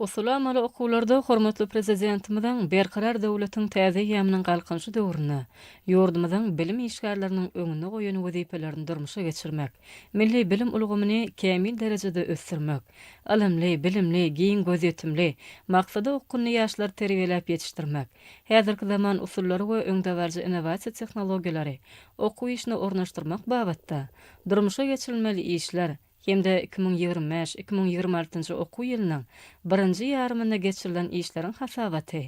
Usul amaly okuwlarda hormatly prezidentimizden berkarar döwletiň täze ýamynyň galkynşy döwrüne, ýurdumyzyň bilim işgärleriniň öňüne goýan wezipelerini durmuşa geçirmek, milli bilim ulgamyny kämil derejede ösdürmek, alymly, bilimli, giň gözetimli, maksady okuny ýaşlar terbiýelep ýetişdirmek, häzirki zaman usullary we öňdäwärji innovasiýa tehnologiýalary okuw işini ornaşdyrmak babatda durmuşa geçirilmeli işler Hemde 2025-2026 okuw ýylynyň 1-nji ýarymynda geçirilen işleriň hasabaty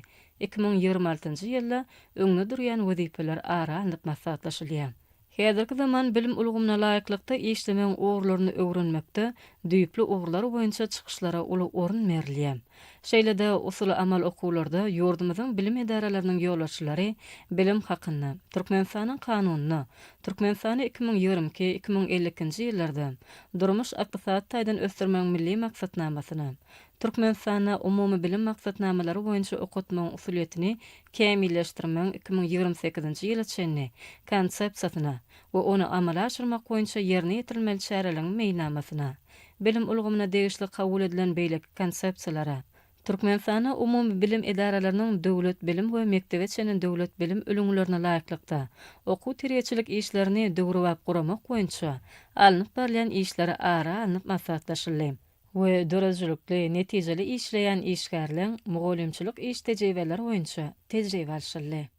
2026 ýylda öňde durýan wezipeler ara anyk maslahatlaşylýar. Häzirki zaman bilim ulgamyna laýyklykda işlemeň ugurlaryny öwrenmekde düýpli ugurlar boýunça çykyşlara uly orun berilýär. Şeýlede usul amal okuwlarda ýurdumyzyň bilim edaralarynyn ýolbaşçylary bilim hakyny, Türkmenistanyň kanunyny, Türkmenistany 2022-2050 ýyllarda durmuş ykdysat taýdan ösdürmeň milli maksatnamasyny, Türkmenistana umumy bilim maksatnamalary boýunça okutmaň usuliýetini kämilleşdirmeň 2028 ýyla çenli konsepsiýasyna we onu amala aşyrmak boýunça ýerine ýetirilmeli çäreleň meýnamasyna, bilim ulgamyna degişli kabul edilen beýleki konsepsiýalara, Türkmenistana umumy bilim edaralarynyň döwlet bilim we mektebe çenen döwlet bilim ölümlerine laýyklykda okuw tirýeçilik işlerini döwrüwap guramak boýunça alınıp berlen işleri ara anyp maslahatlaşyldy. We dörezjilikli, netijeli işleýän işgärler mugallimçilik iş tejribeleri boýunça tejribe alşyldy.